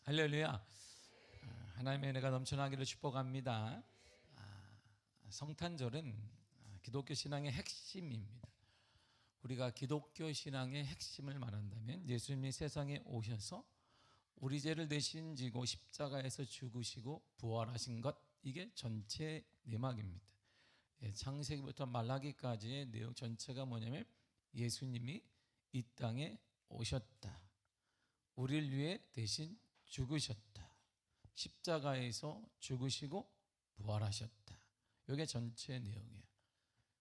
할렐루야. 하나님의 은혜가 넘쳐나기를 축복합니다. 성탄절은 기독교 신앙의 핵심입니다. 우리가 기독교 신앙의 핵심을 말한다면 예수님이 세상에 오셔서 우리 죄를 대신 지고 십자가에서 죽으시고 부활하신 것, 이게 전체 내막입니다. 창세기부터 말라기까지의 내용 전체가 뭐냐면 예수님이 이 땅에 오셨다, 우리를 위해 대신 죽으셨다, 십자가에서 죽으시고 부활하셨다, 이게 전체 내용이에요.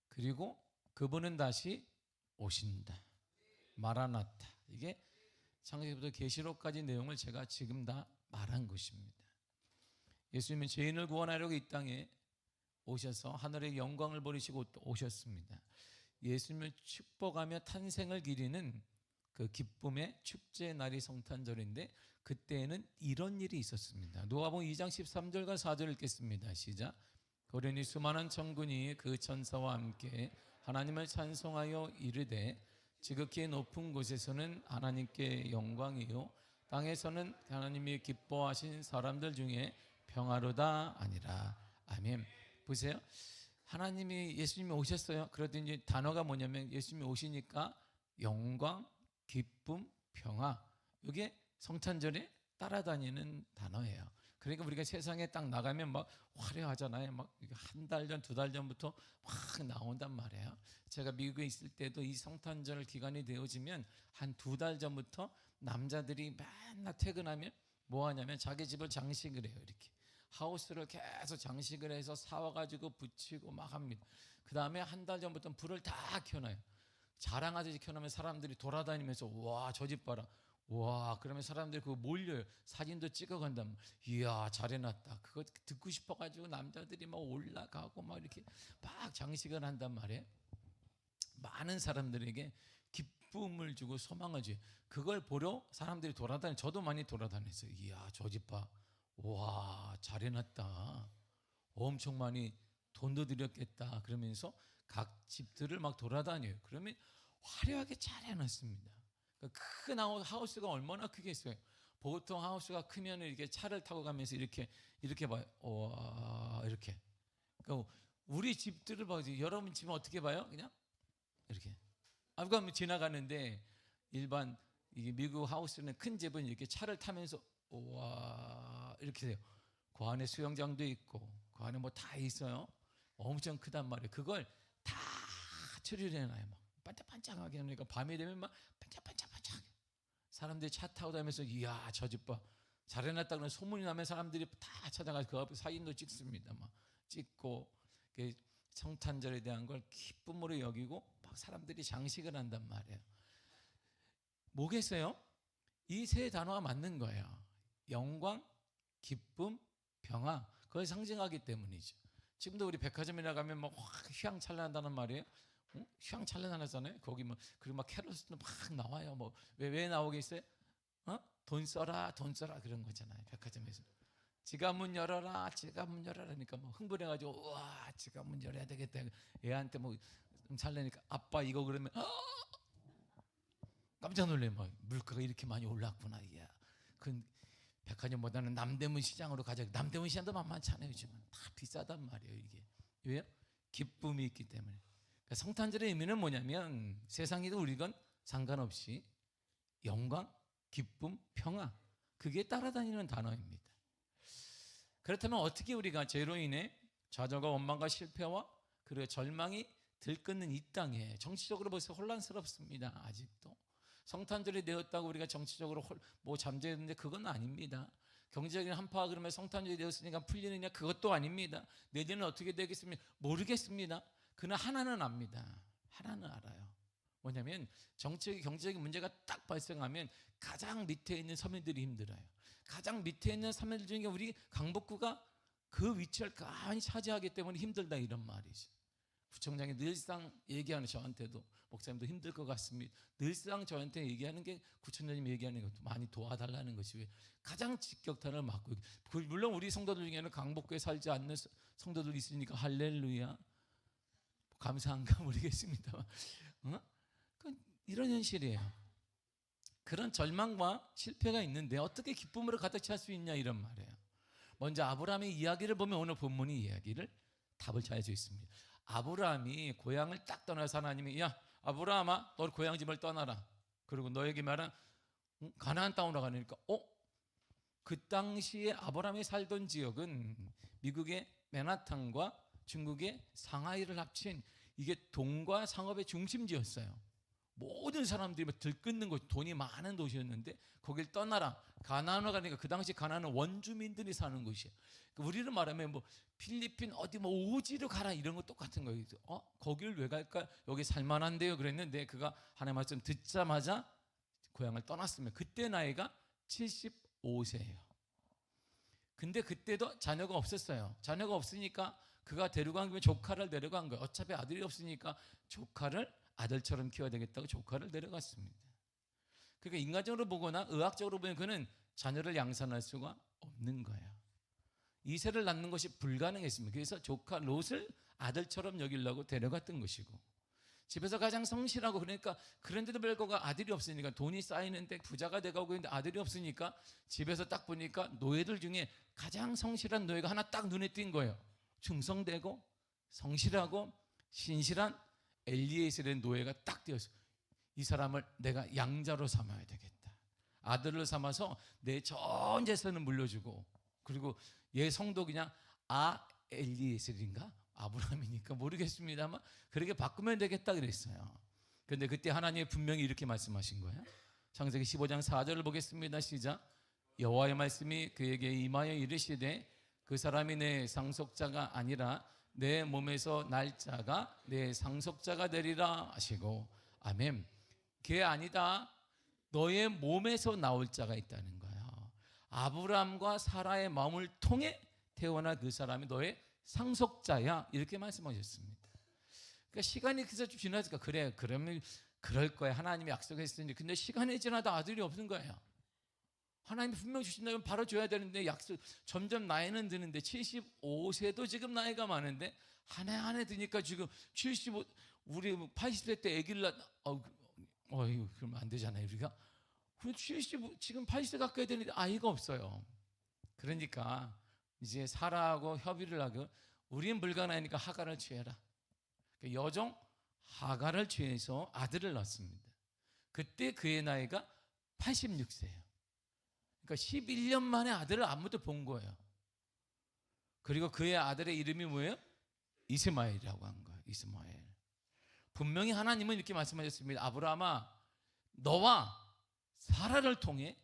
그리고 그분은 다시 오신다, 마라나타. 이게 창세기부터 계시록까지 내용을 제가 지금 다 말한 것입니다. 예수님은 죄인을 구원하려고 이 땅에 오셔서 하늘의 영광을 버리시고 오셨습니다. 예수님을 축복하며 탄생을 기리는 그 기쁨의 축제 날이 성탄절인데, 그때에는 이런 일이 있었습니다. 누가복음 2장 13절과 4절 읽겠습니다. 시작. 고려니 수많은 천군이 그 천사와 함께 하나님을 찬송하여 이르되, 지극히 높은 곳에서는 하나님께 영광이요 땅에서는 하나님이 기뻐하신 사람들 중에 평화로다 아니라. 아멘. 보세요. 하나님이, 예수님이 오셨어요. 그러더니 단어가 뭐냐면 예수님이 오시니까 영광, 기쁨, 평화, 이게 성탄절에 따라다니는 단어예요. 그러니까 우리가 세상에 딱 나가면 막 화려하잖아요. 막 한 달 전, 두 달 전부터 막 나온단 말이에요. 제가 미국에 있을 때도 이 성탄절 기간이 되어지면 한 두 달 전부터 남자들이 맨날 퇴근하면 뭐 하냐면 자기 집을 장식을 해요. 이렇게 하우스를 계속 장식을 해서 사와가지고 붙이고 막 합니다. 그 다음에 한 달 전부터 불을 다 켜놔요. 자랑하듯이 켜놓으면 사람들이 돌아다니면서 와, 저 집 봐라, 와, 그러면 사람들이 그거 몰려요. 사진도 찍어간다면 이야, 잘해놨다. 그거 듣고 싶어가지고 남자들이 막 올라가고 막 이렇게 막 장식을 한단 말이에요. 많은 사람들에게 기쁨을 주고 소망을 줘요. 그걸 보러 사람들이 돌아다니, 저도 많이 돌아다녔어요. 이야, 저 집 봐, 와, 잘해놨다, 엄청 많이 돈도 들였겠다, 그러면서 각 집들을 막 돌아다녀요. 그러면 화려하게 잘 해놨습니다. 그러니까 큰 하우스가 얼마나 크겠어요. 보통 하우스가 크면 이렇게 차를 타고 가면서 이렇게 봐요. 와, 이렇게. 그러니까 우리 집들을 봐요. 여러분 집은 어떻게 봐요? 그냥 이렇게. 그럼 지나가는데 일반 이게 미국 하우스는, 큰 집은 이렇게 차를 타면서 와, 이렇게 돼요. 그 안에 수영장도 있고 그 안에 뭐 다 있어요. 엄청 크단 말이에요. 그걸 다 처리를 해놔요. 막 반짝반짝하게 하니까 밤이 되면 막 반짝반짝반짝. 사람들이 차 타고 다니면서 이야, 저 집 봐, 잘 해놨다 그러면 소문이 나면 사람들이 다 찾아가서 그 앞에 사진도 찍습니다. 막 찍고, 성탄절에 대한 걸 기쁨으로 여기고 막 사람들이 장식을 한단 말이에요. 뭐겠어요? 이 세 단어가 맞는 거예요. 영광, 기쁨, 평화. 그걸 상징하기 때문이죠. 지금도 우리 백화점에 나가면 막 휘황찬란하다는 말이에요. 응? 휘황찬란하잖아요. 거기 뭐, 그리고 막 캐럿도 막 나와요. 뭐 왜 나오겠어요? 돈 써라, 돈 써라, 그런 거잖아요. 백화점에서 지갑 문 열어라, 지갑 문 열어라니까 뭐 흥분해가지고 우와, 지갑 문 열어야 되겠다. 애한테 뭐 좀 살래니까 아빠 이거 그러면 깜짝 놀래. 막 물가가 이렇게 많이 올랐구나. 이야, 그 백화점보다는 남대문 시장으로 가자. 남대문 시장도 만만치 않아요. 요즘은 다 비싸단 말이에요. 이게 왜요? 기쁨이 있기 때문에. 그러니까 성탄절의 의미는 뭐냐면 세상에도 우리건 상관없이 영광, 기쁨, 평화, 그게 따라다니는 단어입니다. 그렇다면 어떻게 우리가 죄로 인해 좌절과 원망과 실패와 그리고 절망이 들끓는 이 땅에, 정치적으로 벌써 혼란스럽습니다. 아직도 성탄절이 되었다고 우리가 정치적으로 뭐 잠재했는데 그건 아닙니다. 경제적인 한파가 그러면 성탄절이 되었으니까 풀리느냐? 그것도 아닙니다. 내년은 어떻게 되겠습니까? 모르겠습니다. 그러나 하나는 압니다. 하나는 알아요. 뭐냐면 정치적인, 경제적인 문제가 딱 발생하면 가장 밑에 있는 서민들이 힘들어요. 가장 밑에 있는 서민들 중에 우리 강북구가 그 위치를 가만히 차지하기 때문에 힘들다, 이런 말이죠. 구청장이 늘상 얘기하는, 저한테도 목사님도 힘들 것 같습니다. 늘상 저한테 얘기하는 게, 구청장님 얘기하는 것도 많이 도와달라는 것이, 왜 가장 직격탄을 맞고, 물론 우리 성도들 중에는 강북구에 살지 않는 성도들 있으니까 할렐루야, 감사한가 모르겠습니다. 이런 현실이에요. 그런 절망과 실패가 있는데 어떻게 기쁨으로 가득 찰 수 있냐 이런 말이에요. 먼저 아브라함의 이야기를 보면 오늘 본문의 이야기를 답을 찾을 수 있습니다. 아브라함이 고향을 딱 떠나서 하나님이 야 아브라함아 너 고향 집을 떠나라. 그리고 너에게 말한 가나안 땅으로 가니까 그 당시에 아브라함이 살던 지역은 미국의 맨하탄과 중국의 상하이를 합친 이게 동과 상업의 중심지였어요. 모든 사람들이 들끓는 곳, 돈이 많은 도시였는데 거길 떠나라. 가나안으로 가니까 그 당시 가나안은 원주민들이 사는 곳이에요. 우리를 말하면 뭐 필리핀 어디 뭐 오지로 가라 이런 거 똑같은 거예요. 거길 왜 갈까? 여기 살만한데요. 그랬는데 그가 하나님 말씀 듣자마자 고향을 떠났으면 그때 나이가 75세예요. 근데 그때도 자녀가 없었어요. 자녀가 없으니까 그가 데려간 김에 조카를 데려간 거예요. 어차피 아들이 없으니까 조카를 아들처럼 키워야 되겠다고 조카를 데려갔습니다. 그러니까 인간적으로 보거나 의학적으로 보면 그는 자녀를 양산할 수가 없는 거예요. 이세를 낳는 것이 불가능했습니다. 그래서 조카 롯을 아들처럼 여기려고 데려갔던 것이고 집에서 가장 성실하고 그러니까 그런데도 불구하고 아들이 없으니까 돈이 쌓이는데 부자가 돼가고 있는데 아들이 없으니까 집에서 딱 보니까 노예들 중에 가장 성실한 노예가 하나 딱 눈에 띈 거예요. 충성되고 성실하고 신실한 엘리에셀의 노예가 딱 띄었어요. 이 사람을 내가 양자로 삼아야 되겠다. 아들로 삼아서 내 전 재산을 물려주고 그리고 얘 성도 그냥 엘리에셀인가? 아브라함이니까 모르겠습니다만 그렇게 바꾸면 되겠다 그랬어요. 그런데 그때 하나님이 분명히 이렇게 말씀하신 거예요. 창세기 15장 4절을 보겠습니다. 시작. 여호와의 말씀이 그에게 임하여 이르시되 그 사람이 내 상속자가 아니라 내 몸에서 날 자가 내 상속자가 되리라 하시고 아멘. 그게 아니다. 너의 몸에서 나올 자가 있다는 거예요. 아브라함과 사라의 마음을 통해 태어난 그 사람이 너의 상속자야 이렇게 말씀하셨습니다. 그러니까 시간이 그래서 좀 지나니까 그래 그러면 그럴 거야. 하나님이 약속했으니 근데 시간이 지나도 아들이 없는 거예요. 하나님이 분명 주신다면 바로 줘야 되는데 약속 점점 나이는 드는데 75세도 지금 나이가 많은데 한 해 드니까 지금 75 우리 80세 때 아기를 그러면 안 되잖아요. 우리가 75 지금 80세 가까이 되는데 아이가 없어요. 그러니까 이제 사라하고 협의를 하고 우리는 불가능하니까 하갈을 취해라. 여종 하갈을 취해서 아들을 낳습니다. 그때 그의 나이가 86세예요. 그러니까 11년 만에 아들을 아무도 본 거예요. 그리고 그의 아들의 이름이 뭐예요? 이스마엘이라고 한 거예요. 이스마엘. 분명히 하나님은 이렇게 말씀하셨습니다. 아브라함아 너와 사라를 통해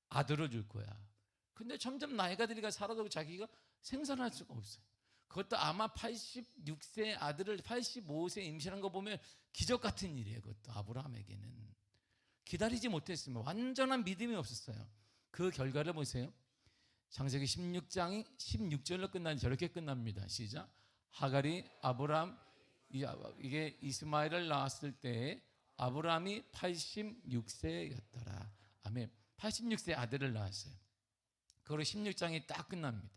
아들을 줄 거야. 근데 점점 나이가 드니까 사라도 자기가 생산할 수가 없어요. 그것도 아마 86세 아들을 85세 임신한 거 보면 기적 같은 일이에요. 그것도 아브라함에게는 기다리지 못했으면 완전한 믿음이 없었어요. 그 결과를 보세요. 창세기 16장이 16절로 끝나는 저렇게 끝납니다. 시작. 하갈이 아브라함 이게 이스마엘을 낳았을 때 아브라함이 86세였더라. 아멘. 86세 아들을 낳았어요. 그리고 16장이 딱 끝납니다.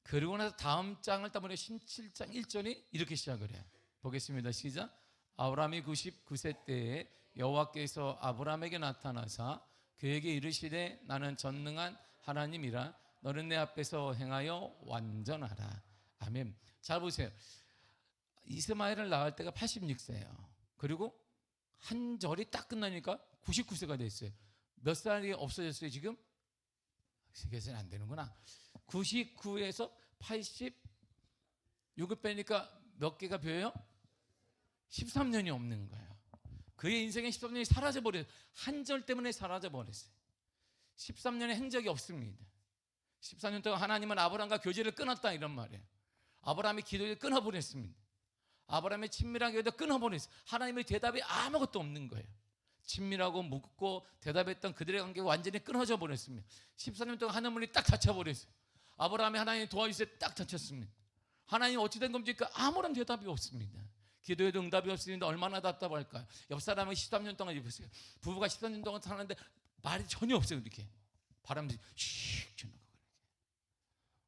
그리고 나서 다음 장을 따보면 17장 1절이 이렇게 시작을 해요. 보겠습니다. 시작. 아브라함이 99세 때에 여호와께서 아브라함에게 나타나사 그에게 이르시되 나는 전능한 하나님이라 너는 내 앞에서 행하여 완전하라. 아멘. 잘 보세요. 이스마엘을 낳을 때가 86세예요. 그리고 한 절이 딱 끝나니까 99세가 됐어요. 몇 살이 없어졌어요 지금? 계산이 안 되는구나. 99에서 86을 빼니까 몇 개가 비어요? 13년이 없는 거예요. 그의 인생의 13년이 사라져버렸어요. 한 절 때문에 사라져버렸어요. 13년의 행적이 없습니다. 14년 동안 하나님은 아브라함과 교제를 끊었다 이런 말이에요. 아브라함이 기도를 끊어버렸습니다. 아브라함의 친밀한 교제도 끊어버렸어요. 하나님의 대답이 아무것도 없는 거예요. 친밀하고 묻고 대답했던 그들의 관계가 완전히 끊어져 버렸습니다. 14년 동안 하늘문이 딱 닫혀버렸어요. 아브라함이 하나님 도와주세요 딱 닫혔습니다. 하나님 어찌 된 겁니까? 아무런 대답이 없습니다. 기도에도 응답이 없으니까 얼마나 답답할까요? 옆 사람은 13년 동안 보세요. 부부가 13년 동안 사는데 말이 전혀 없어요. 이렇게 바람이 슉 지나가고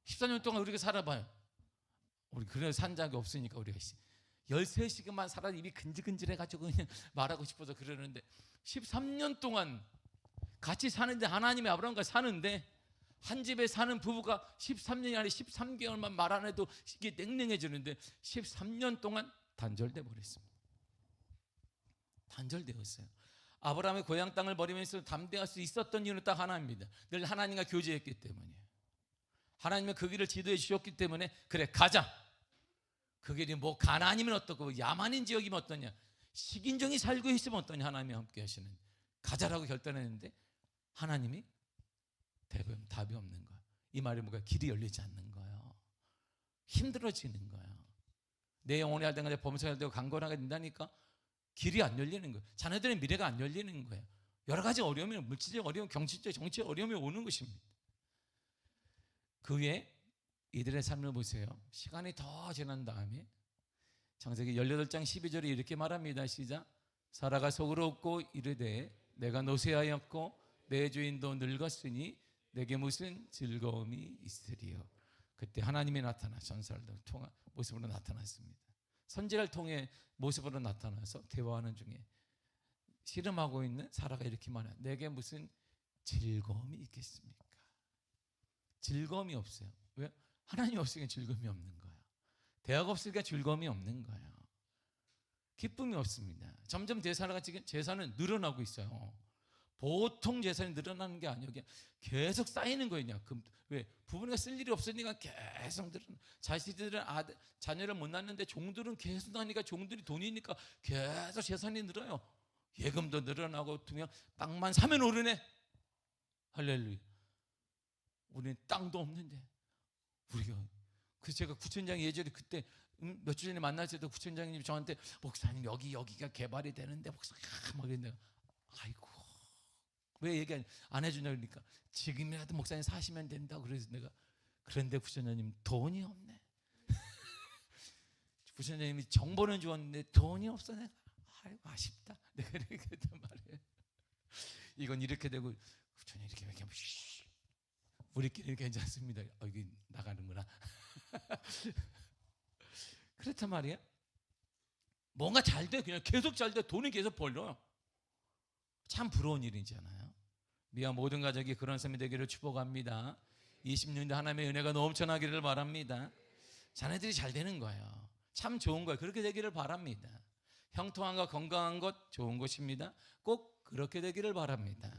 14년 동안 우리가 살아봐요. 우리 그런 산 적이 없으니까 우리가 13시간만 살아 입이 근질근질해가지고 그냥 말하고 싶어서 그러는데 13년 동안 같이 사는데, 하나님이 아브라함과 사는데 한 집에 사는 부부가 13년이 아니라 13개월만 말 안 해도 이게 냉랭해지는데 13년 동안 단절돼 버렸습니다. 단절되었어요. 아브라함의 고향 땅을 버리면서 담대할 수 있었던 이유는 딱 하나입니다. 늘 하나님과 교제했기 때문이에요. 하나님은 그 길을 지도해 주셨기 때문에 그래 가자. 그 길이 뭐 가나안이면 어떻고 야만인 지역이면 어떠냐, 식인종이 살고 있으면 어떠냐, 하나님이 함께 하시는 가자라고 결단했는데 하나님이 답이 없는 거예요. 이 말이 뭔가 길이 열리지 않는 거예요. 힘들어지는 거예요. 내 영혼이 할 때까지 범사할 때고 강건하게 된다니까 길이 안 열리는 거예요. 자녀들의 미래가 안 열리는 거예요. 여러 가지 어려움이, 물질적 어려움, 경제적, 정치적 어려움이 오는 것입니다. 그 위에 이들의 삶을 보세요. 시간이 더 지난 다음에 창세기 18장 12절에 이렇게 말합니다. 시작. 사라가 속으로 웃고 이르되 내가 노쇠하였고 내 주인도 늙었으니 내게 무슨 즐거움이 있으리요. 그때 하나님이 나타나 전설도 통한 모습으로 나타났습니다. 선지자를 통해 모습으로 나타나서 대화하는 중에 씨름하고 있는 사라가 이렇게 말해요. 내게 무슨 즐거움이 있겠습니까? 즐거움이 없어요. 왜? 하나님 없으니까 즐거움이 없는 거예요. 대화가 없으니까 즐거움이 없는 거예요. 기쁨이 없습니다. 점점 대사가 지금 재산은 늘어나고 있어요. 보통 재산이 늘어나는 게 아니에요. 계속 쌓이는 거예요. 왜? 부모가 쓸 일이 없으니까 계속 늘어나. 자식들은 자녀를 못 낳는데 종들은 계속 나니까 종들이 돈이니까 계속 재산이 늘어요. 예금도 늘어나고 두면 땅만 사면 오르네. 할렐루야. 우리는 땅도 없는데 우리가 그래서 제가 구청장 예전에 그때 몇 주 전에 만났을 때 구청장님이 저한테 목사님 여기가 개발이 되는데 목사님 막 이랬는데 아이고 왜 얘기 안 해주냐 그러니까 지금이라도 목사님 사시면 된다고 그래서 내가 그런데 구청장님 돈이 없네. 구청장님이 정보는 주었는데 돈이 없어. 내가 아이고 아쉽다. 내가 이렇게 했단 말이에요. 이건 이렇게 되고 구청장님 이렇게 하면 우리끼리 괜찮습니다. 여기 나가는구나. 그렇단 말이에요. 뭔가 잘 돼. 그냥 계속 잘 돼. 돈이 계속 벌려요. 참 부러운 일이잖아요. 미아 모든 가족이 그런 삶이 되기를 축복합니다. 20년대 하나님의 은혜가 넘쳐나기를 바랍니다. 자네들이 잘 되는 거예요. 참 좋은 거예요. 그렇게 되기를 바랍니다. 형통함과 건강한 것 좋은 것입니다. 꼭 그렇게 되기를 바랍니다.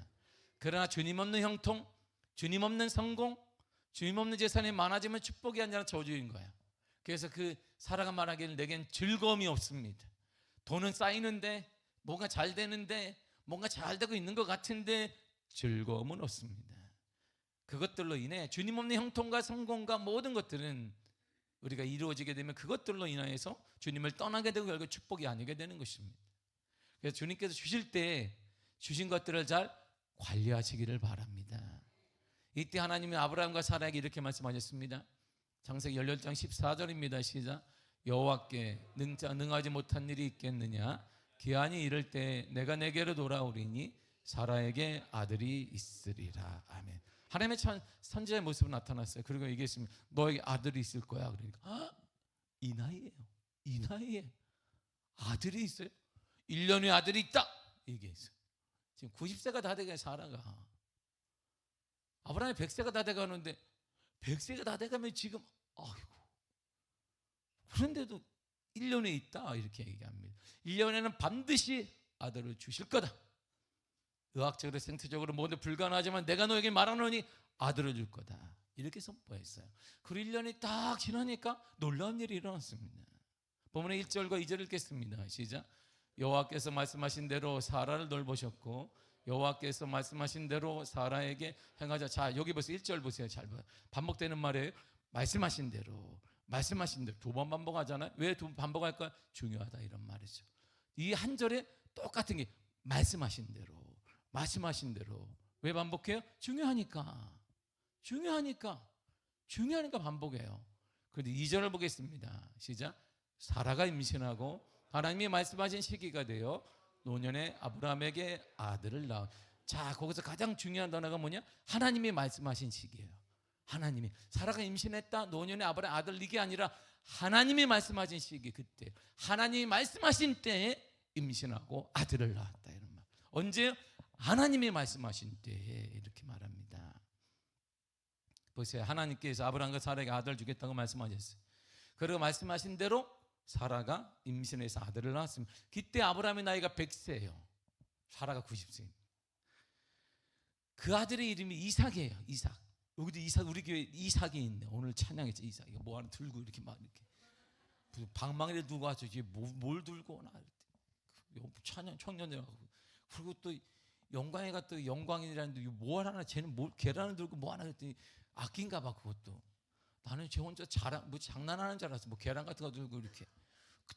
그러나 주님 없는 형통, 주님 없는 성공, 주님 없는 재산이 많아지면 축복이 아니라 저주인 거예요. 그래서 그 사라가 말하기를 내겐 즐거움이 없습니다. 돈은 쌓이는데 뭔가 잘 되는데 뭔가 잘 되고 있는 것 같은데 즐거움은 없습니다. 그것들로 인해 주님 없는 형통과 성공과 모든 것들은 우리가 이루어지게 되면 그것들로 인하여서 주님을 떠나게 되고 결국 축복이 아니게 되는 것입니다. 그래서 주님께서 주실 때 주신 것들을 잘 관리하시기를 바랍니다. 이때 하나님이 아브라함과 사라에게 이렇게 말씀하셨습니다. 창세기 18장 14절입니다. 시작. 여호와께 능하지 못한 일이 있겠느냐? 기한이 이를 때 내가 내게로 돌아오리니 사라에게 아들이 있으리라. 아멘. 하나님의 선지자의 모습으로 나타났어요. 그리고 얘기했습니다. 너에게 아들이 있을 거야. 그러니까 이 나이에요. 이 나이에 아들이 있어요. 1년 후에 아들이 있다. 얘기했어요. 지금 90세가 다 돼가요. 사라가. 아브라함이 100세가 다 돼가는데 100세가 다 돼가면 지금 아이고 그런데도 1년에 있다 이렇게 얘기합니다. 1년에는 반드시 아들을 주실 거다. 의학적으로 생태적으로 모두 불가능하지만 내가 너에게 말하노니 아들을 줄 거다 이렇게 선포했어요. 그리고 1년이 딱 지나니까 놀라운 일이 일어났습니다. 본문의 1절과 2절을 읽겠습니다. 시작. 여호와께서 말씀하신 대로 사라를 돌보셨고 여호와께서 말씀하신 대로 사라에게 행하자. 자 여기 보세요. 1절 보세요. 잘 봐요. 반복되는 말이에요. 말씀하신 대로 두 번 반복하잖아요. 왜 두 번 반복할까요? 중요하다 이런 말이죠. 이 한 절에 똑같은 게 말씀하신 대로 왜 반복해요? 중요하니까 반복해요. 그런데 2절을 보겠습니다. 시작. 사라가 임신하고 하나님이 말씀하신 시기가 되어 노년에 아브라함에게 아들을 낳아. 자 거기서 가장 중요한 단어가 뭐냐? 하나님이 말씀하신 시기예요. 하나님이 사라가 임신했다 노년에 아브라함 아들 이게 아니라 하나님이 말씀하신 시기 그때 하나님이 말씀하신 때에 임신하고 아들을 낳았다 이런 말. 언제요? 하나님이 말씀하신 때에 이렇게 말합니다. 보세요. 하나님께서 아브라함과 사라에게 아들 주겠다고 말씀하셨어요. 그리고 말씀하신 대로 사라가 임신해서 아들을 낳았습니다. 그때 아브라함의 나이가 100세예요. 사라가 90세입니다. 그 아들의 이름이 이삭이에요. 이삭. 여기도 이삭, 우리 교회 이삭이 있네. 오늘 찬양했죠. 이삭. 이거 뭐 하나 들고 이렇게 막 이렇게 방망이를 두고 와서 이게 뭘 들고 오나 찬양 청년들하고, 그리고 또 영광이가 또 영광이라는데 뭐 하나 쟤는 뭘 계란을 들고 뭐 하나 했더니 악기인가 봐. 그것도 나는 쟤 혼자 뭐 장난하는 줄 알았어. 뭐 계란 같은 거 들고 이렇게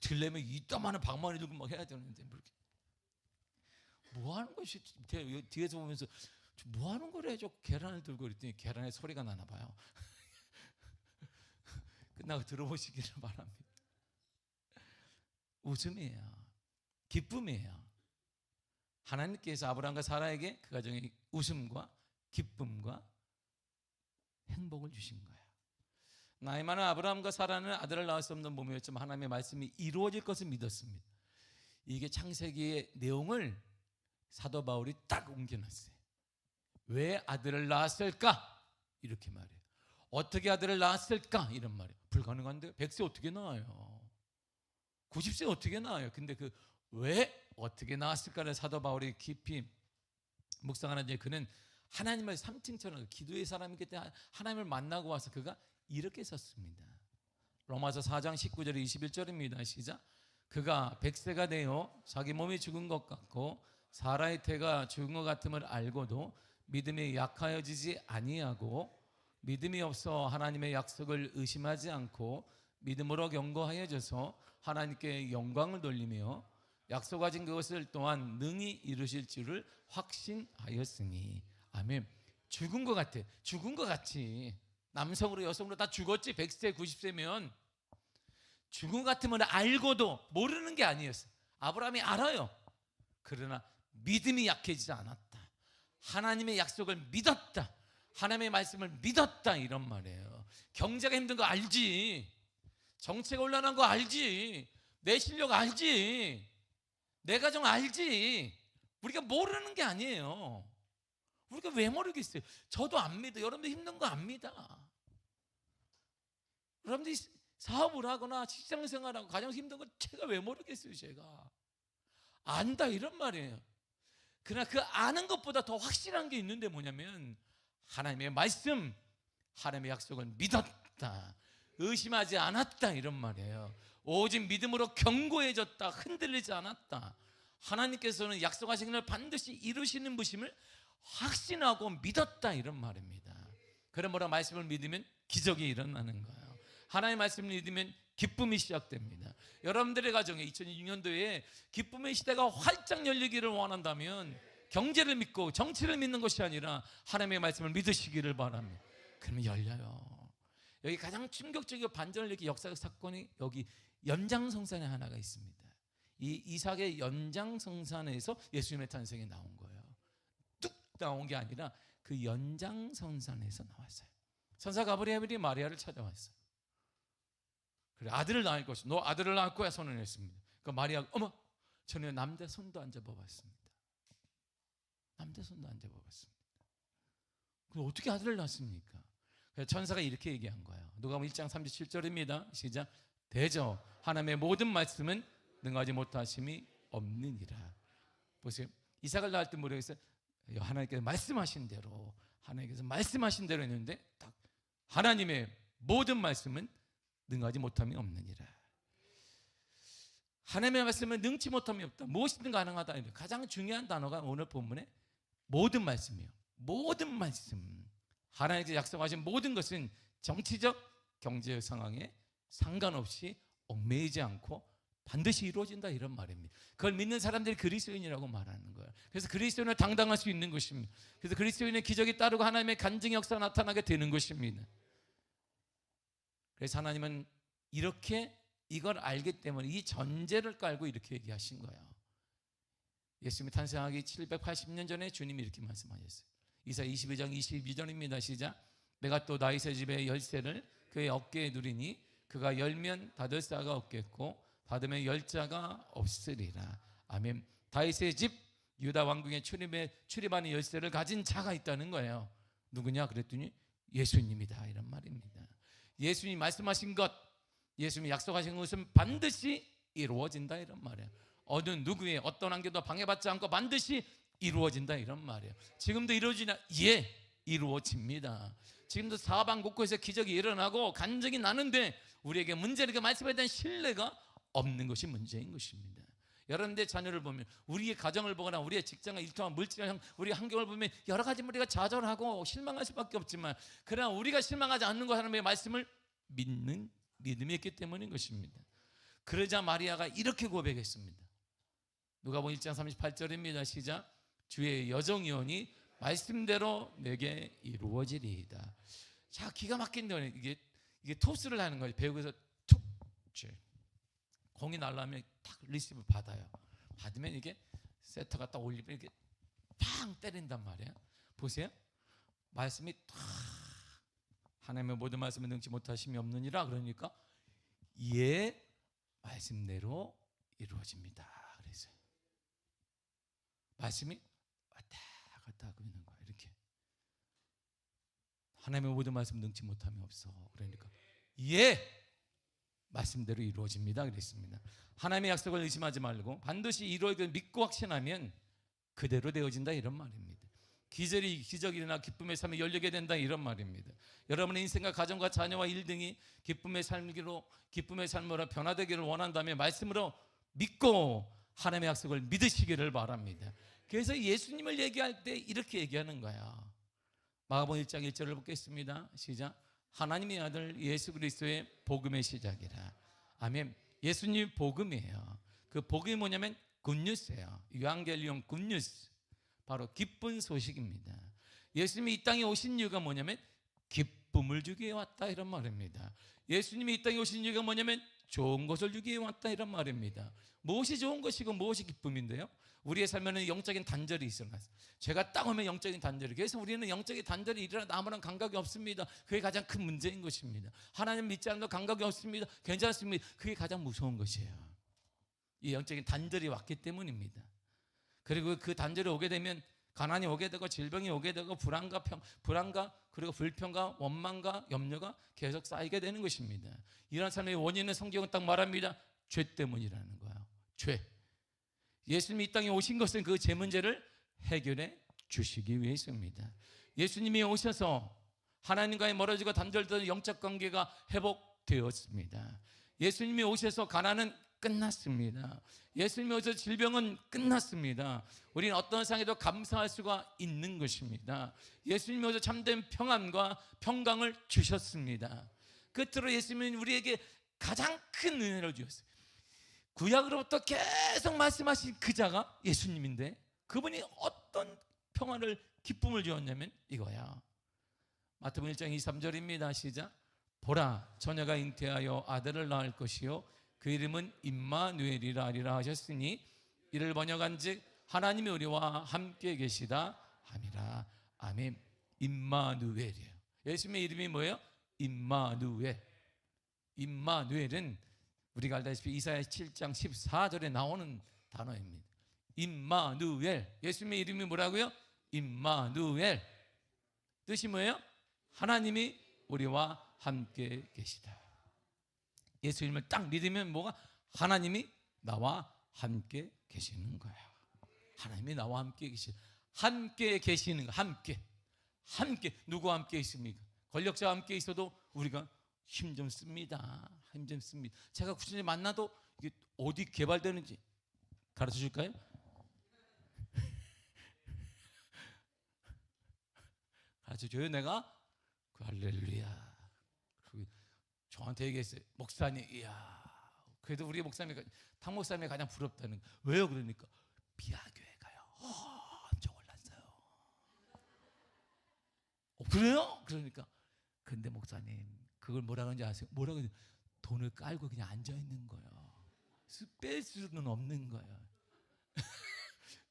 들려면 이따만한 방망이 들고 막 해야 되는데 뭐 이렇게 뭐 하는 것이 뒤에서 보면서 뭐 하는 거래 저 계란을 들고 그랬더니 계란의 소리가 나나 봐요. 끝나고 들어보시기를 바랍니다. 웃음이에요. 기쁨이에요. 하나님께서 아브라함과 사라에게 그 가정에 웃음과 기쁨과 행복을 주신 거예요. 나이 많은 아브라함과 사라는 아들을 낳을 수 없는 몸이었지만 하나님의 말씀이 이루어질 것을 믿었습니다. 이게 창세기의 내용을 사도 바울이 딱 옮겨놨어요. 왜 아들을 낳았을까? 이렇게 말해요. 어떻게 아들을 낳았을까? 이런 말이에요. 불가능한데 100세 어떻게 낳아요? 90세 어떻게 낳아요? 근데 그 왜 어떻게 낳았을까를 사도 바울이 깊이 묵상하는데, 그는 하나님을 삼층처럼 기도의 사람이기 때문에 하나님을 만나고 와서 그가 이렇게 썼습니다. 로마서 4장 19절 21절입니다. 시작. 그가 100세가 되어 자기 몸이 죽은 것 같고 사라의 태가 죽은 것 같음을 알고도 믿음이 약하여지지 아니하고 믿음이 없어 하나님의 약속을 의심하지 않고 믿음으로 견고하여져서 하나님께 영광을 돌리며 약속하신 그것을 또한 능히 이루실 줄을 확신하였으니. 아멘. 죽은 것 같아. 죽은 것 같지. 남성으로 여성으로 다 죽었지. 100세 90세면 죽은 것 같으면 알고도 모르는 게 아니었어요. 아브라함이 알아요. 그러나 믿음이 약해지지 않았다. 하나님의 약속을 믿었다. 하나님의 말씀을 믿었다. 이런 말이에요. 경제가 힘든 거 알지. 정체가 혼란한 거 알지. 내 실력 알지. 내 가정 알지. 우리가 모르는 게 아니에요. 우리가 왜 모르겠어요? 저도 압니다. 여러분들 힘든 거 압니다. 여러분들이 사업을 하거나 직장생활하고 가정 힘든 거 제가 왜 모르겠어요. 제가 안다 이런 말이에요. 그러나 그 아는 것보다 더 확실한 게 있는데 뭐냐면 하나님의 말씀, 하나님의 약속을 믿었다, 의심하지 않았다 이런 말이에요. 오직 믿음으로 견고해졌다, 흔들리지 않았다. 하나님께서는 약속하신 것을 반드시 이루시는 분임을 확신하고 믿었다 이런 말입니다. 그러므로 말씀을 믿으면 기적이 일어나는 거예요. 하나님의 말씀을 믿으면 기쁨이 시작됩니다. 여러분들의 가정에 2006년도에 기쁨의 시대가 활짝 열리기를 원한다면 경제를 믿고 정치를 믿는 것이 아니라 하나님의 말씀을 믿으시기를 바랍니다. 그러면 열려요. 여기 가장 충격적이고 반전을 일으킨 역사적 사건이 여기 연장성산에 하나가 있습니다. 이 이삭의 연장성산에서 예수님의 탄생이 나온 거예요. 뚝 나온 게 아니라 그 연장성산에서 나왔어요. 천사 가브리엘이 마리아를 찾아왔어요. 그래, 아들을 낳을 것이, 너 아들을 낳을 거야 선언했습니다. 그러니까 마리아가 어머, 저는 남자 손도 안 잡아봤습니다. 남자 손도 안 잡아봤습니다. 그럼 어떻게 아들을 낳습니까? 그래서 천사가 이렇게 얘기한 거예요. 누가복음 1장 37절입니다. 시작. 대저 하나님의 모든 말씀은 능하지 못하심이 없느니라. 보세요. 이삭을 낳을 때 뭐라고 했어요? 하나님께서 말씀하신 대로, 하나님께서 말씀하신 대로 했는데 딱 하나님의 모든 말씀은 능하지 못함이 없느니라. 하나님의 말씀은 능치 못함이 없다. 무엇이든 가능하다. 가장 중요한 단어가 오늘 본문에 모든 말씀이에요. 모든 말씀. 하나님께서 약속하신 모든 것은 정치적, 경제적 상황에 상관없이 얽매이지 않고 반드시 이루어진다 이런 말입니다. 그걸 믿는 사람들이 그리스도인이라고 말하는 거예요. 그래서 그리스도인을 당당할 수 있는 것입니다. 그래서 그리스도인의 기적이 따르고 하나님의 간증의 역사가 나타나게 되는 것입니다. 그래서 하나님은 이렇게 이걸 알기 때문에 이 전제를 깔고 이렇게 얘기하신 거예요. 예수님이 탄생하기 780년 전에 주님이 이렇게 말씀하셨어요. 이사 22장 22절입니다. 시작. 내가 또 다윗의 집의 열쇠를 그의 어깨에 두리니 그가 열면 닫을 자가 없겠고 닫으면 열 자가 없으리라. 아멘. 다윗의 집 유다 왕궁에 출입하는 열쇠를 가진 자가 있다는 거예요. 누구냐 그랬더니 예수님이다 이런 말입니다. 예수님이 말씀하신 것, 예수님이 약속하신 것은 반드시 이루어진다 이런 말이에요. 어느 누구의 어떤 한계도 방해받지 않고 반드시 이루어진다 이런 말이에요. 지금도 이루어지나? 예, 이루어집니다. 지금도 사방 곳곳에서 기적이 일어나고 간증이 나는데 우리에게 문제는 그 말씀에 대한 신뢰가 없는 것이 문제인 것입니다. 여러분들의 자녀를 보면, 우리의 가정을 보거나 우리의 직장을 일터와 물질을, 우리 환경을 보면 여러 가지 우리가 좌절하고 실망할 수밖에 없지만, 그러나 우리가 실망하지 않는 것, 하나님의 말씀을 믿는 믿음이 있기 때문인 것입니다. 그러자 마리아가 이렇게 고백했습니다. 누가복음 1장 38절입니다. 시작. 주의 여정이오니 말씀대로 내게 이루어지리이다. 자, 기가 막힌데 이게 토스를 하는 거예요. 배우에서 툭 공이 날라면 딱 리시브 받아요. 받으면 이게 세터가 딱 올리면 이렇게 팡 때린단 말이에요. 보세요. 말씀이 탁, 하나님의 모든 말씀을 능치 못하심이 없느니라 그러니까 예 말씀대로 이루어집니다. 그랬어요. 말씀이 왔다 갔다 하고 있는 거예요. 이렇게 하나님의 모든 말씀 능치 못함이 없어. 그러니까 예 말씀대로 이루어집니다. 그랬습니다. 하나님의 약속을 의심하지 말고 반드시 이루어질 믿고 확신하면 그대로 되어진다 이런 말입니다. 기적이 일어나 기쁨의 삶이 열리게 된다 이런 말입니다. 여러분의 인생과 가정과 자녀와 일 등이 기쁨의 삶으로 변화되기를 원한다면 말씀으로 믿고 하나님의 약속을 믿으시기를 바랍니다. 그래서 예수님을 얘기할 때 이렇게 얘기하는 거야. 마가복음 1장 1절을 보겠습니다. 시작. 하나님의 아들 예수 그리스도의 복음의 시작이라. 아멘. 예수님 복음이에요. 그 복음이 뭐냐면 굿뉴스예요. 유앙겔리온 굿뉴스, 바로 기쁜 소식입니다. 예수님이 이 땅에 오신 이유가 뭐냐면 기쁨을 주기 위해 왔다 이런 말입니다. 예수님이 이 땅에 오신 이유가 뭐냐면 좋은 것을 주기 위해 왔다 이런 말입니다. 무엇이 좋은 것이고 무엇이 기쁨인데요? 우리의 삶에는 영적인 단절이 일어났어요. 죄가 딱 오면 영적인 단절이, 그래서 우리는 영적인 단절이 일어나도 아무런 감각이 없습니다. 그게 가장 큰 문제인 것입니다. 하나님 믿지 않는 감각이 없습니다. 괜찮습니다. 그게 가장 무서운 것이에요. 이 영적인 단절이 왔기 때문입니다. 그리고 그 단절이 오게 되면 가난이 오게 되고 질병이 오게 되고 불안과 그리고 불평과 원망과 염려가 계속 쌓이게 되는 것입니다. 이런 삶의 원인은 성경은 딱 말합니다. 죄 때문이라는 거예요. 죄. 예수님이 이 땅에 오신 것은 그 죄 문제를 해결해 주시기 위해서입니다. 예수님이 오셔서 하나님과의 멀어지고 단절된 영적 관계가 회복되었습니다. 예수님이 오셔서 가난은 끝났습니다. 예수님이 오셔서 질병은 끝났습니다. 우리는 어떤 상황에도 감사할 수가 있는 것입니다. 예수님이 오셔서 참된 평안과 평강을 주셨습니다. 끝으로 예수님은 우리에게 가장 큰 은혜를 주셨어요. 구약으로부터 계속 말씀하신 그 자가 예수님인데 그분이 어떤 평안을, 기쁨을 주었냐면 이거야. 마태복음 1장 23절입니다. 시작. 보라, 처녀가 잉태하여 아들을 낳을 것이요 그 이름은 임마누엘이라 하리라 하셨으니 이를 번역한즉 하나님이 우리와 함께 계시다 함이라. 아멘. 임마누엘이에요. 예수님의 이름이 뭐예요? 임마누엘. 임마누엘은 우리가 알다시피 이사야 7장 14절에 나오는 단어입니다. 임마누엘. 예수님의 이름이 뭐라고요? 임마누엘. 뜻이 뭐예요? 하나님이 우리와 함께 계시다. 예수님을 딱 믿으면 뭐가? 하나님이 나와 함께 계시는 거야. 하나님이 나와 함께 계시. 함께 계시는 거. 함께. 누구와 함께 있습니까? 권력자와 함께 있어도 우리가 힘 좀 씁니다. 힘 좀 씁니다. 제가 구신을 만나도 이게 어디 개발되는지 가르쳐 줄까요? 가르쳐 줘요, 내가? 할렐루야. 저한테 얘기했어요. 목사님, 이야. 그래도 우리 목사님이, 탕 목사님이 가장 부럽다는 거. 왜요? 그러니까 비아교회 가요. 엄청 올랐어요. 그래요? 그러니까 근데 목사님 그걸 뭐라 그러는지 아세요? 뭐라 그러는지 돈을 깔고 그냥 앉아 있는 거예요. 뺄 수는 없는 거예요.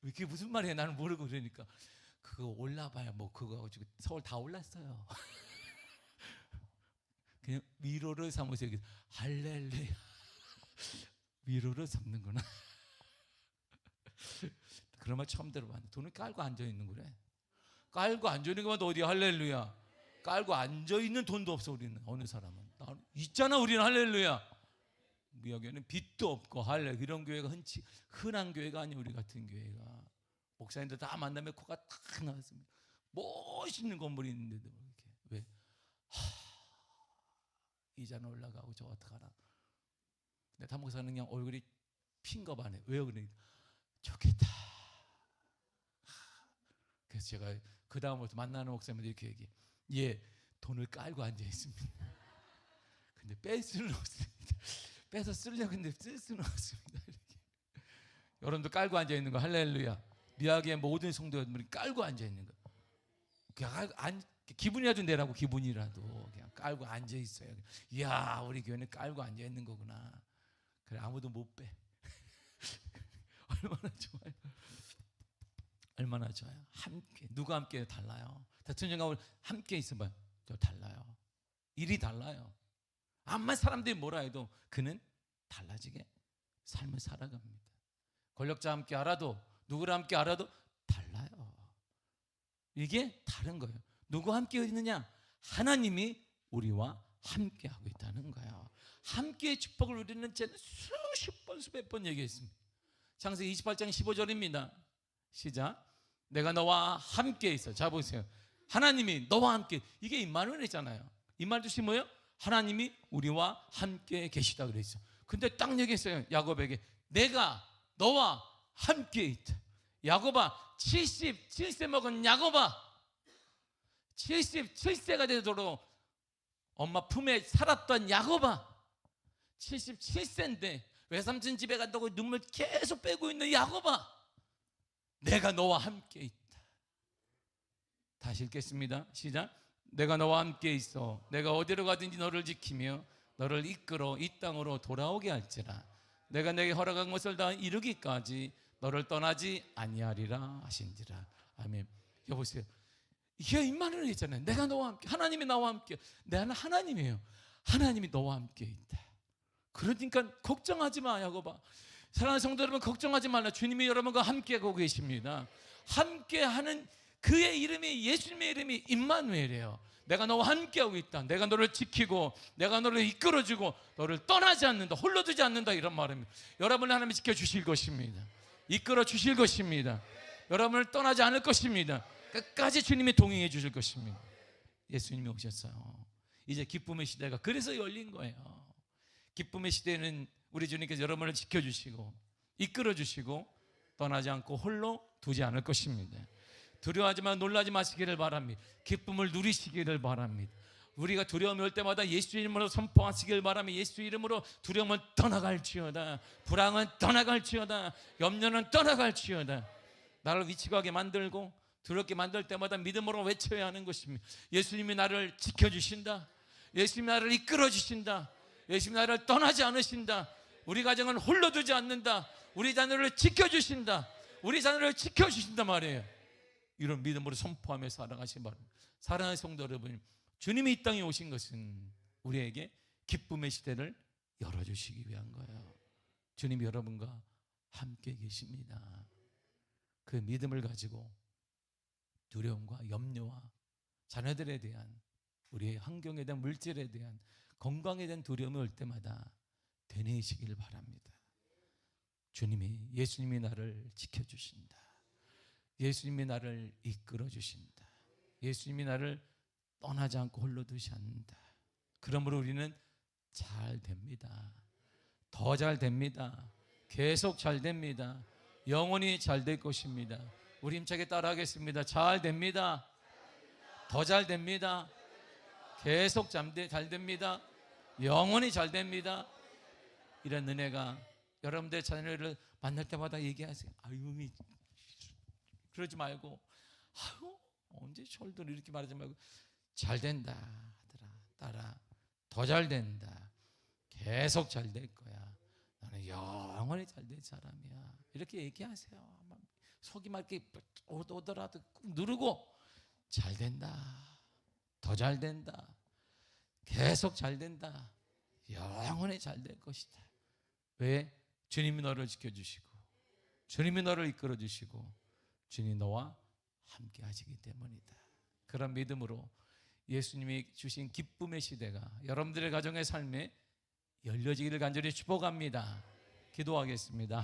그게 무슨 말이에요? 나는 모르고. 그러니까 그거 올라봐야 뭐 그거 가지고 서울 다 올랐어요. 그냥 위로를 삼으세요. 할렐루야. 위로를 삼는구나. 그런 말 처음 들어봤는데 돈을 깔고 앉아있는 거래. 깔고 앉아있는 것만 어디야. 할렐루야. 깔고 앉아있는 돈도 없어. 우리는 어느 사람은 있잖아. 우리는 할렐루야. 여기는 빚도 없고 할렐 이런 교회가 흔한 교회가 아니에요. 우리 같은 교회가 목사님들 다 만나면 코가 탁 나왔습니다. 멋있는 건물이 있는데도 이렇게 왜? 이자는 올라가고 저 어떡하나. 근데 담 목사는 그냥 얼굴이 핀 거 반해. 왜요? 그러니까 좋겠다. 그래서 제가 그 다음부터 만나는 목사님들 이렇게 얘기해. 예, 돈을 깔고 앉아 있습니다. 근데 뺄 수는 없습니다. 빼서 쓰려고 했는데 쓸 수는 없습니다. 이렇게. 여러분도 깔고 앉아 있는 거 할렐루야. 미학의 모든 성도들이 깔고 앉아 있는 거. 그냥 기분이라도 내라고. 기분이라도 그냥 깔고 앉아 있어요. 이야, 우리 교회는 깔고 앉아 있는 거구나. 그래, 아무도 못 빼. 얼마나 좋아요. 얼마나 좋아요. 함께, 누가 함께 달라요. 대통령과 함께 있어봐요. 저 달라요. 일이 달라요. 암만 사람들이 뭐라 해도 그는 달라지게 삶을 살아갑니다. 권력자 함께 알아도, 누구랑 함께 알아도 달라요. 이게 다른 거예요. 누구와 함께 있느냐? 하나님이 우리와 함께 하고 있다는 거예요. 함께의 축복을 우리는 수십 번, 수백 번 얘기했습니다. 창세기 28장 15절입니다. 시작. 내가 너와 함께 있어. 자 보세요. 하나님이 너와 함께. 이게 임마누엘이잖아요. 임마누엘 뜻이 뭐예요? 하나님이 우리와 함께 계시다 그랬어. 근데 딱 얘기했어요. 야곱에게 내가 너와 함께 있다. 야곱아, 77세 먹은 야곱아, 77세가 되도록 엄마 품에 살았던 야곱아, 77세인데 외삼촌 집에 간다고 눈물 계속 빼고 있는 야곱아, 내가 너와 함께 있다. 다시 읽겠습니다. 시작. 내가 너와 함께 있어. 내가 어디로 가든지 너를 지키며 너를 이끌어 이 땅으로 돌아오게 할지라. 내가 내게 허락한 것을 다 이루기까지 너를 떠나지 아니하리라 하신지라. 아멘. 여보세요. 이게 임마누엘이잖아요. 내가 너와 함께, 하나님이 나와 함께. 나는 하나님이에요. 하나님이 너와 함께 있다. 그러니까 걱정하지 마, 야곱아. 사랑하는 성도 여러분, 걱정하지 말라. 주님이 여러분과 함께 하고 계십니다. 함께하는 그의 이름이, 예수님의 이름이 임마누엘이에요. 내가 너와 함께하고 있다. 내가 너를 지키고 내가 너를 이끌어주고 너를 떠나지 않는다. 홀로 두지 않는다. 이런 말입니다. 여러분을 하나님이 지켜주실 것입니다. 이끌어 주실 것입니다. 여러분을 떠나지 않을 것입니다. 끝까지 주님이 동행해 주실 것입니다. 예수님이 오셨어요. 이제 기쁨의 시대가 그래서 열린 거예요. 기쁨의 시대는 우리 주님께서 여러분을 지켜주시고 이끌어주시고 떠나지 않고 홀로 두지 않을 것입니다. 두려워하지만 놀라지 마시기를 바랍니다. 기쁨을 누리시기를 바랍니다. 우리가 두려움이 올 때마다 예수 이름으로 선포하시기를 바라며 예수 이름으로 두려움은 떠나갈지어다. 불안은 떠나갈지어다. 염려는 떠나갈지어다. 나를 위축하게 만들고 두렵게 만들 때마다 믿음으로 외쳐야 하는 것입니다. 예수님이 나를 지켜주신다. 예수님이 나를 이끌어주신다. 예수님이 나를 떠나지 않으신다. 우리 가정은 홀로 두지 않는다. 우리 자녀를 지켜주신다. 우리 자녀를 지켜주신단 말이에요. 이런 믿음으로 선포하며 살아가시기 바랍니다. 사랑하는 성도 여러분, 주님이 이 땅에 오신 것은 우리에게 기쁨의 시대를 열어주시기 위한 거예요. 주님이 여러분과 함께 계십니다. 그 믿음을 가지고 두려움과 염려와 자녀들에 대한, 우리의 환경에 대한, 물질에 대한, 건강에 대한 두려움이 올 때마다 되뇌이시기를 바랍니다. 주님이, 예수님이 나를 지켜주신다. 예수님이 나를 이끌어주신다. 예수님이 나를 떠나지 않고 홀로 두지 않는다. 그러므로 우리는 잘 됩니다. 더 잘 됩니다. 계속 잘 됩니다. 영원히 잘 될 것입니다. 우리 힘차게 따라하겠습니다. 잘 됩니다. 더 잘 됩니다. 계속 잘 됩니다. 영원히 잘 됩니다. 이런 은혜가 여러분들의 자녀를 만날 때마다 얘기하세요. 아유, 그러지 말고, 아유, 언제 철들 이렇게 말하지 말고, 잘 된다, 아들아, 딸아, 더 잘 된다. 계속 잘 될 거야. 나는 영원히 잘 될 사람이야. 이렇게 얘기하세요. 속이 막 이렇게 오더라도 누르고, 잘 된다, 더 잘 된다, 계속 잘 된다, 영원히 잘 될 것이다. 왜? 주님이 너를 지켜주시고 주님이 너를 이끌어 주시고 주님이 너와 함께 하시기 때문이다. 그런 믿음으로 예수님이 주신 기쁨의 시대가 여러분들의 가정의 삶에 열려지기를 간절히 축복합니다. 기도하겠습니다.